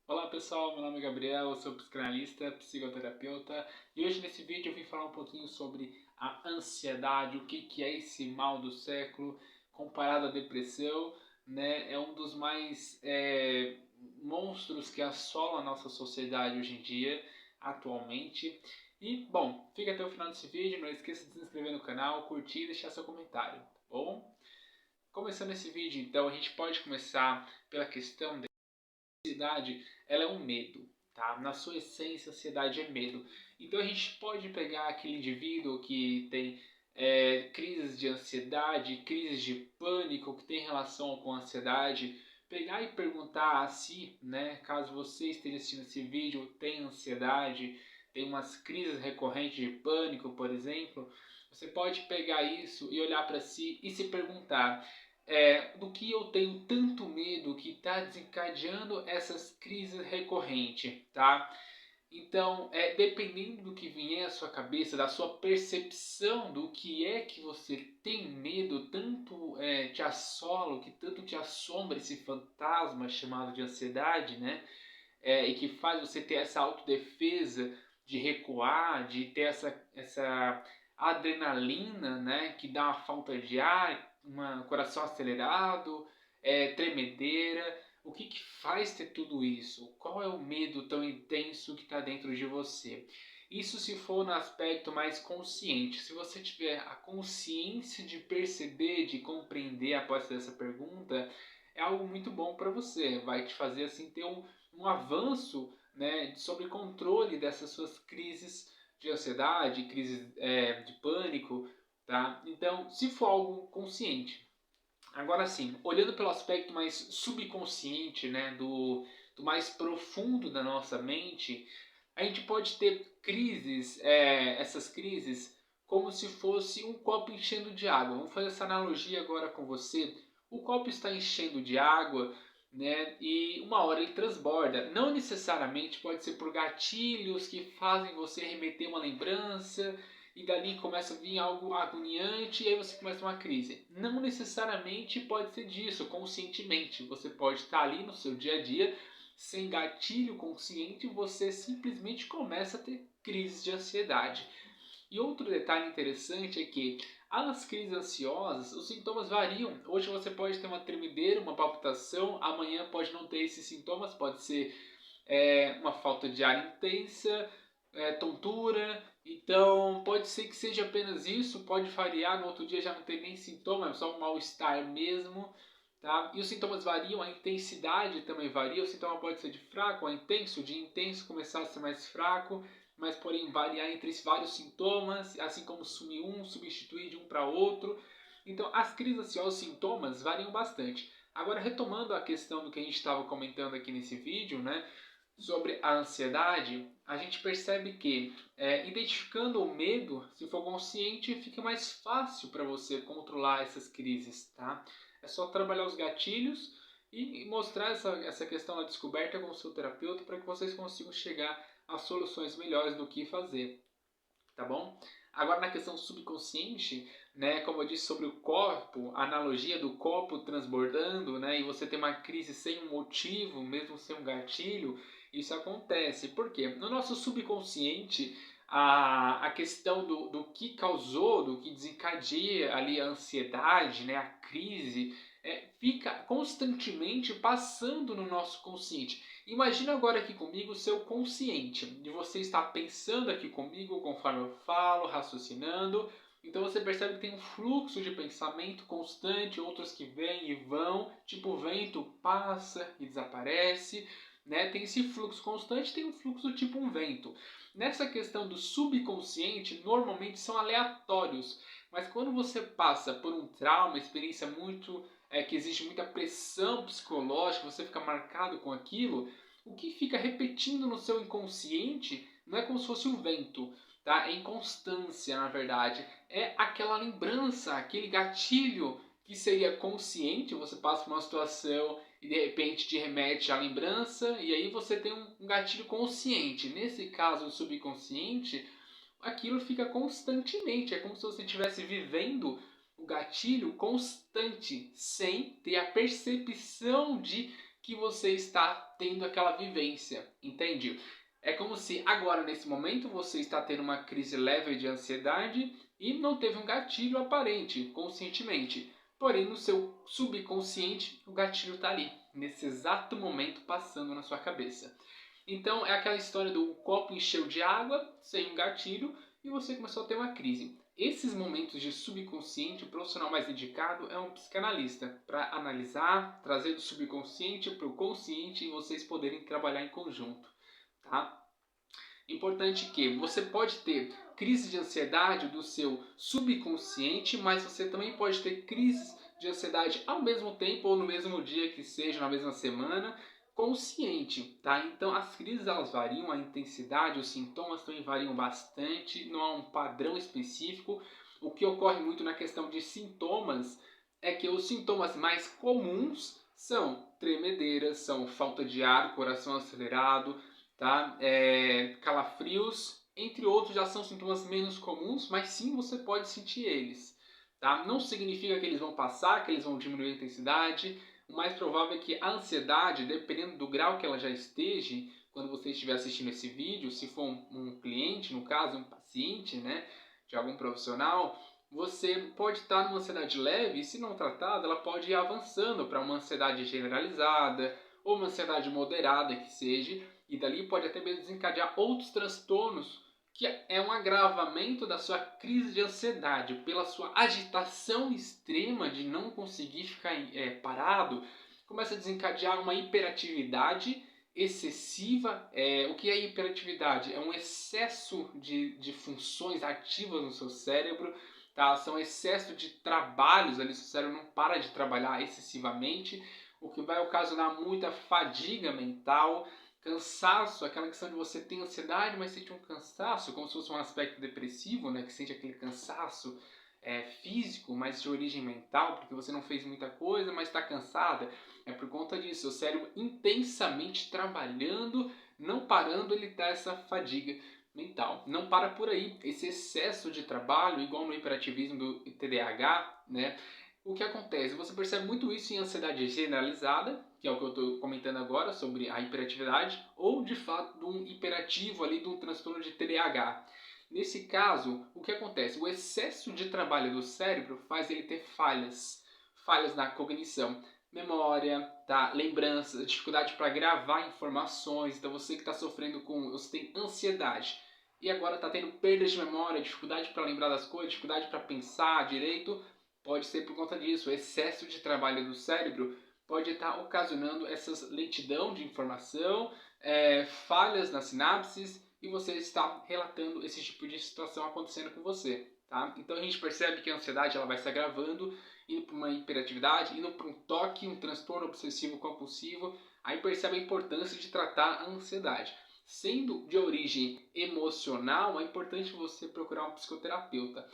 Olá pessoal, meu nome é Gabriel, eu sou psicanalista, psicoterapeuta e hoje nesse vídeo eu vim falar um pouquinho sobre a ansiedade, o que é esse mal do século comparado à depressão, né? É um dos mais monstros que assola a nossa sociedade hoje em dia, atualmente. E bom, fica até o final desse vídeo, não esqueça de se inscrever no canal, curtir e deixar seu comentário, tá bom? Começando esse vídeo então, a gente pode começar pela questão ansiedade, ela é um medo, tá? Na sua essência, a ansiedade é medo. Então a gente pode pegar aquele indivíduo que tem crises de ansiedade, crises de pânico que tem relação com a ansiedade, pegar e perguntar a si, né? Caso você esteja assistindo esse vídeo, tem ansiedade, tem umas crises recorrentes de pânico, por exemplo, você pode pegar isso e olhar para si e se perguntar do que eu tenho tanto medo que está desencadeando essas crises recorrentes, tá? Então, dependendo do que vier à sua cabeça, da sua percepção do que é que você tem medo, tanto te assola, que tanto te assombra esse fantasma chamado de ansiedade, né? E que faz você ter essa autodefesa de recuar, de ter essa adrenalina, né? Que dá uma falta de ar, um coração acelerado, tremedeira. O que faz ter tudo isso? Qual é o medo tão intenso que está dentro de você? Isso se for no aspecto mais consciente. Se você tiver a consciência de perceber, de compreender após essa pergunta, é algo muito bom para você. Vai te fazer assim ter um avanço, né, sobre controle dessas suas crises de ansiedade, crises de pânico, tá? Então, se for algo consciente. Agora sim, olhando pelo aspecto mais subconsciente, né, do mais profundo da nossa mente, a gente pode ter crises, essas crises, como se fosse um copo enchendo de água. Vamos fazer essa analogia agora com você. O copo está enchendo de água, né, e uma hora ele transborda. Não necessariamente pode ser por gatilhos que fazem você remeter uma lembrança e dali começa a vir algo agoniante e aí você começa uma crise. Não necessariamente pode ser disso, conscientemente. Você pode estar ali no seu dia a dia, sem gatilho consciente, você simplesmente começa a ter crises de ansiedade. E outro detalhe interessante é que as crises ansiosas, os sintomas variam. Hoje você pode ter uma tremedeira, uma palpitação, amanhã pode não ter esses sintomas, pode ser uma falta de ar intensa, tontura. Então pode ser que seja apenas isso, pode variar, no outro dia já não tem nem sintoma, é só um mal-estar mesmo. Tá? E os sintomas variam, a intensidade também varia, o sintoma pode ser de fraco a intenso, de intenso começar a ser mais fraco, mas porém variar entre vários sintomas, assim como sumir um, substituir de um para outro. Então as crises ansiosas, os sintomas variam bastante. Agora retomando a questão do que a gente estava comentando aqui nesse vídeo, né, sobre a ansiedade, a gente percebe que identificando o medo, se for consciente, fica mais fácil para você controlar essas crises, tá? É só trabalhar os gatilhos e mostrar essa questão da descoberta com o seu terapeuta para que vocês consigam chegar a soluções melhores do que fazer, tá bom? Agora na questão subconsciente, né, como eu disse sobre o copo, a analogia do copo transbordando, né, e você tem uma crise sem um motivo, mesmo sem um gatilho, isso acontece. Por quê? No nosso subconsciente, a questão do que causou, do que desencadeia ali a ansiedade, né, a crise, fica constantemente passando no nosso consciente. Imagina agora aqui comigo o seu consciente, de você estar pensando aqui comigo conforme eu falo, raciocinando. Então você percebe que tem um fluxo de pensamento constante, outros que vêm e vão, tipo o vento passa e desaparece, né? Tem esse fluxo constante, tem um fluxo tipo um vento. Nessa questão do subconsciente, normalmente são aleatórios, mas quando você passa por um trauma, experiência muito que existe muita pressão psicológica, você fica marcado com aquilo, o que fica repetindo no seu inconsciente não é como se fosse um vento, tá? É inconstância, na verdade. É aquela lembrança, aquele gatilho que seria consciente, você passa por uma situação e de repente te remete à lembrança, e aí você tem um gatilho consciente. Nesse caso, o subconsciente, aquilo fica constantemente, é como se você estivesse vivendo o gatilho constante, sem ter a percepção de que você está tendo aquela vivência, entende? É como se agora, nesse momento, você está tendo uma crise leve de ansiedade e não teve um gatilho aparente, conscientemente. Porém, no seu subconsciente, o gatilho está ali, nesse exato momento, passando na sua cabeça. Então, é aquela história do copo encheu de água, sem um gatilho, e você começou a ter uma crise. Esses momentos de subconsciente, o profissional mais indicado é um psicanalista, para analisar, trazer do subconsciente para o consciente e vocês poderem trabalhar em conjunto. Tá? Importante que você pode ter crise de ansiedade do seu subconsciente, mas você também pode ter crises de ansiedade ao mesmo tempo ou no mesmo dia, que seja na mesma semana, consciente, tá? Então as crises elas variam, a intensidade, os sintomas também variam bastante, não há um padrão específico. O que ocorre muito na questão de sintomas é que os sintomas mais comuns são tremedeiras, são falta de ar, coração acelerado, tá? Calafrios, entre outros, já são sintomas menos comuns, mas sim você pode sentir eles. Tá? Não significa que eles vão passar, que eles vão diminuir a intensidade. O mais provável é que a ansiedade, dependendo do grau que ela já esteja, quando você estiver assistindo esse vídeo, se for um cliente, no caso, um paciente, né, de algum profissional, você pode estar numa ansiedade leve e, se não tratada, ela pode ir avançando para uma ansiedade generalizada ou uma ansiedade moderada que seja, e dali pode até mesmo desencadear outros transtornos, que é um agravamento da sua crise de ansiedade, pela sua agitação extrema de não conseguir ficar parado, começa a desencadear uma hiperatividade excessiva. O que é hiperatividade? É um excesso de funções ativas no seu cérebro, tá? São excesso de trabalhos ali, seu cérebro não para de trabalhar excessivamente, o que vai ocasionar muita fadiga mental, cansaço, aquela questão de você ter ansiedade, mas sente um cansaço, como se fosse um aspecto depressivo, né? Que sente aquele cansaço físico, mas de origem mental, porque você não fez muita coisa, mas está cansada. É por conta disso, o cérebro intensamente trabalhando, não parando, ele dá essa fadiga mental. Não para por aí, esse excesso de trabalho, igual no hiperativismo do TDAH, né? O que acontece? Você percebe muito isso em ansiedade generalizada, que é o que eu estou comentando agora, sobre a hiperatividade, ou de fato de um hiperativo ali, de um transtorno de TDAH. Nesse caso, o que acontece? O excesso de trabalho do cérebro faz ele ter falhas na cognição, memória, tá? Lembrança, dificuldade para gravar informações. Então você que está sofrendo você tem ansiedade e agora está tendo perda de memória, dificuldade para lembrar das coisas, dificuldade para pensar direito, pode ser por conta disso. O excesso de trabalho do cérebro pode estar ocasionando essa lentidão de informação, falhas nas sinapses, e você está relatando esse tipo de situação acontecendo com você. Tá? Então a gente percebe que a ansiedade ela vai se agravando, indo para uma hiperatividade, indo para um toque, um transtorno obsessivo compulsivo. Aí percebe a importância de tratar a ansiedade. Sendo de origem emocional, é importante você procurar um psicoterapeuta.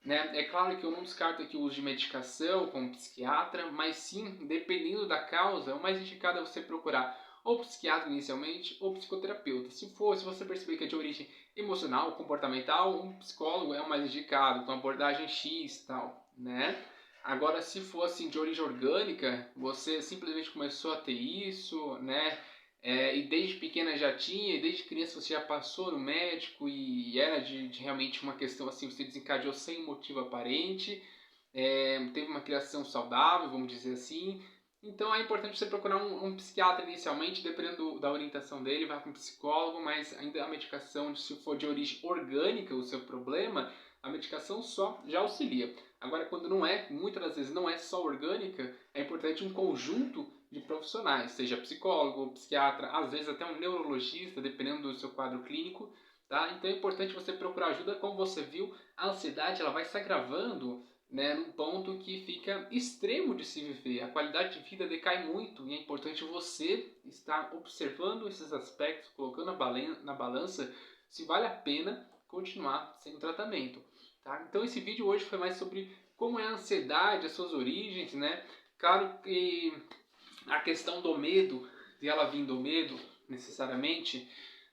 Né? É claro que eu não descarto aqui o uso de medicação como psiquiatra, mas sim, dependendo da causa, o mais indicado é você procurar ou psiquiatra inicialmente ou psicoterapeuta. Se você perceber que é de origem emocional, comportamental, um psicólogo é o mais indicado, com abordagem X e tal, né? Agora, se for assim, de origem orgânica, você simplesmente começou a ter isso, né? E desde pequena já tinha, e desde criança você já passou no médico e era de realmente uma questão assim, você desencadeou sem motivo aparente, teve uma criação saudável, vamos dizer assim. Então é importante você procurar um psiquiatra inicialmente, dependendo da orientação dele, vai com um psicólogo, mas ainda a medicação, se for de origem orgânica o seu problema, a medicação só já auxilia. Agora, quando não é, muitas das vezes não é só orgânica, é importante um conjunto de profissionais, seja psicólogo, psiquiatra, às vezes até um neurologista, dependendo do seu quadro clínico, tá? Então é importante você procurar ajuda. Como você viu, a ansiedade ela vai se agravando, né, num ponto que fica extremo de se viver. A qualidade de vida decai muito e é importante você estar observando esses aspectos, colocando na balança se vale a pena continuar sem tratamento. Tá? Então esse vídeo hoje foi mais sobre como é a ansiedade, as suas origens, né? Claro que a questão do medo, de ela vir do medo necessariamente,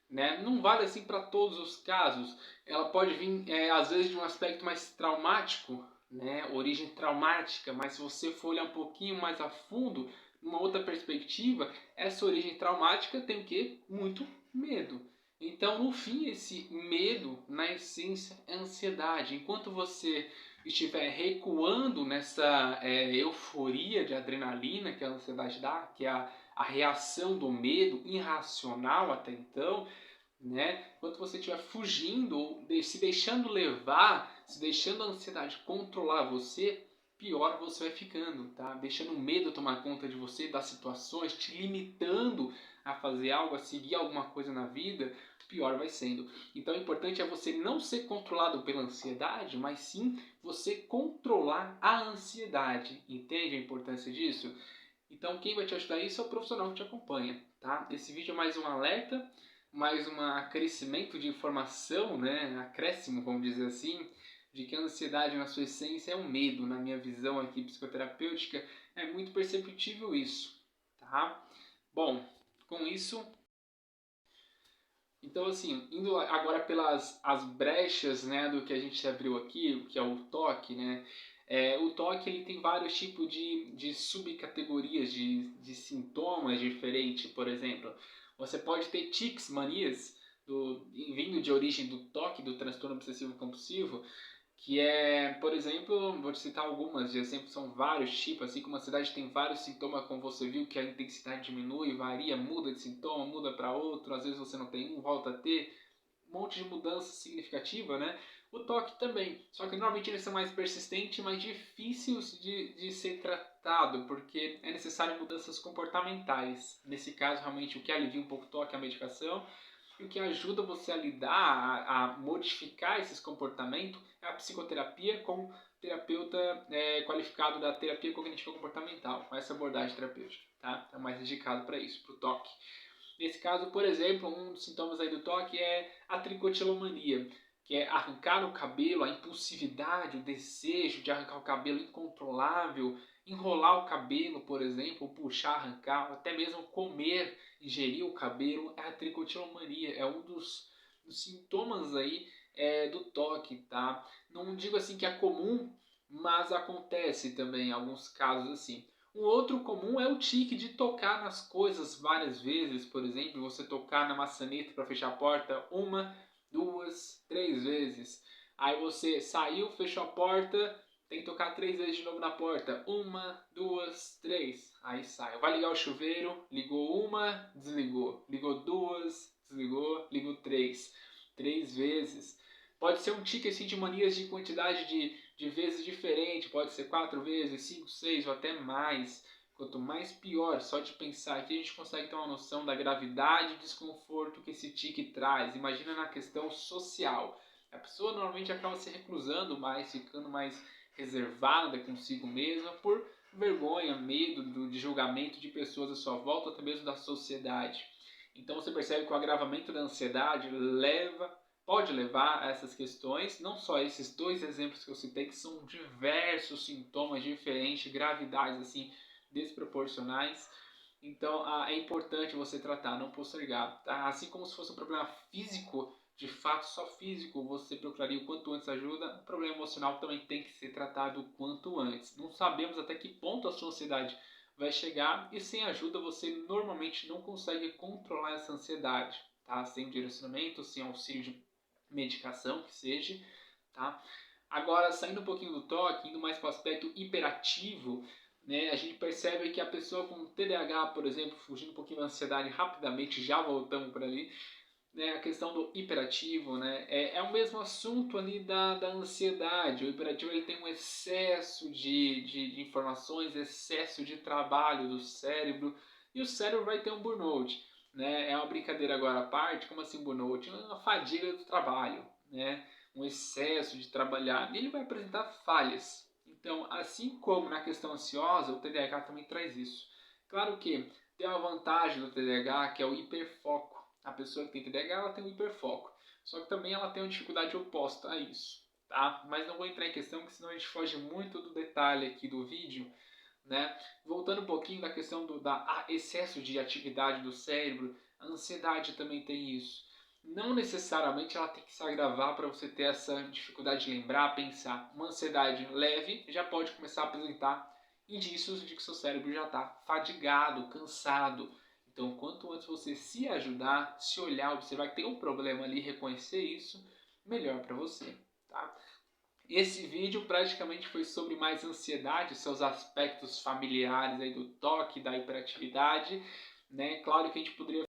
né, não vale assim para todos os casos. Ela pode vir às vezes de um aspecto mais traumático, né, origem traumática, mas se você for olhar um pouquinho mais a fundo, Uma outra perspectiva, essa origem traumática tem o quê? Muito medo. Então, no fim, esse medo, na essência, é ansiedade. Enquanto você estiver recuando nessa euforia de adrenalina que a ansiedade dá, que é a reação do medo irracional até então, né? Enquanto você estiver fugindo ou se deixando levar, se deixando a ansiedade controlar você, pior você vai ficando, tá? Deixando o medo tomar conta de você, das situações, te limitando a fazer algo, a seguir alguma coisa na vida, pior vai sendo. Então o importante é você não ser controlado pela ansiedade, mas sim você controlar a ansiedade. Entende a importância disso? Então quem vai te ajudar isso é o profissional que te acompanha, tá? Esse vídeo é mais um alerta, mais um acrescimento de informação, né? Acréscimo, vamos dizer assim, de que a ansiedade na sua essência é um medo. Na minha visão aqui psicoterapêutica, é muito perceptível isso, tá? Bom, com isso, então assim, indo agora pelas as brechas, né, do que a gente abriu aqui, que é o TOC, né? O TOC ele tem vários tipos de subcategorias de sintomas diferentes, por exemplo. Você pode ter tics, manias, vindo de origem do TOC, do transtorno obsessivo compulsivo, que é, por exemplo, vou te citar algumas, de exemplo, são vários tipos, assim como a ansiedade tem vários sintomas, como você viu, que a intensidade diminui, varia, muda de sintoma, muda para outro, às vezes você não tem um, volta a ter, um monte de mudança significativa, né? O toque também, só que normalmente eles são mais persistentes e mais difíceis de ser tratado, porque é necessário mudanças comportamentais. Nesse caso, realmente, o que alivia um pouco o toque é a medicação, e o que ajuda você a lidar, a modificar esses comportamentos é a psicoterapia com terapeuta qualificado da terapia cognitiva comportamental, com essa abordagem terapêutica, tá? É mais indicado para isso, para o toque. Nesse caso, por exemplo, um dos sintomas aí do toque é a tricotilomania, que é arrancar o cabelo, a impulsividade, o desejo de arrancar o cabelo incontrolável, enrolar o cabelo, por exemplo, puxar, arrancar, ou até mesmo comer, ingerir o cabelo, é a tricotilomania, é um dos sintomas aí do toque, tá? Não digo assim que é comum, mas acontece também em alguns casos assim. Um outro comum é o tique de tocar nas coisas várias vezes, por exemplo, você tocar na maçaneta para fechar a porta uma, duas, três vezes. Aí você saiu, fechou a porta, tem que tocar 3 vezes de novo na porta. Uma, duas, três. Aí sai. Vai ligar o chuveiro, ligou uma, desligou. Ligou duas, desligou, ligou três. 3 vezes. Pode ser um tique assim, de manias de quantidade de vezes diferente. Pode ser 4 vezes, 5, 6 ou até mais. Quanto mais pior, só de pensar aqui a gente consegue ter uma noção da gravidade e desconforto que esse tique traz. Imagina na questão social. A pessoa normalmente acaba se reclusando mais, ficando mais reservada consigo mesma por vergonha, medo de julgamento de pessoas à sua volta, até mesmo da sociedade. Então você percebe que o agravamento da ansiedade pode levar a essas questões, não só esses dois exemplos que eu citei, que são diversos sintomas diferentes, gravidades assim desproporcionais. Então é importante você tratar, não postergar. Tá? Assim como se fosse um problema físico, de fato só físico, você procuraria o quanto antes ajuda, o problema emocional também tem que ser tratado o quanto antes. Não sabemos até que ponto a sua ansiedade vai chegar e sem ajuda você normalmente não consegue controlar essa ansiedade, tá? Sem direcionamento, sem auxílio de medicação que seja, tá? Agora, saindo um pouquinho do toque, indo mais para o aspecto hiperativo, né, a gente percebe que a pessoa com TDAH, por exemplo, fugindo um pouquinho da ansiedade rapidamente, já voltamos para ali, né, a questão do hiperativo, né, é o mesmo assunto ali da ansiedade. O hiperativo ele tem um excesso de informações, excesso de trabalho do cérebro, e o cérebro vai ter um burnout. Né? É uma brincadeira agora à parte, como assim burnout? É uma fadiga do trabalho, né? Um excesso de trabalhar. E ele vai apresentar falhas. Então, assim como na questão ansiosa, o TDAH também traz isso. Claro que tem uma vantagem do TDAH, que é o hiperfoco. A pessoa que tem TDAH, ela tem um hiperfoco. Só que também ela tem uma dificuldade oposta a isso, tá? Mas não vou entrar em questão, porque senão a gente foge muito do detalhe aqui do vídeo, né? Voltando um pouquinho da questão do excesso de atividade do cérebro, a ansiedade também tem isso. Não necessariamente ela tem que se agravar para você ter essa dificuldade de lembrar, pensar. Uma ansiedade leve já pode começar a apresentar indícios de que seu cérebro já está fadigado, cansado. Então, quanto antes você se ajudar, se olhar, observar que tem um problema ali, reconhecer isso, melhor para você, tá? Esse vídeo praticamente foi sobre mais ansiedade, seus aspectos familiares aí do toque, da hiperatividade, né? Claro que a gente poderia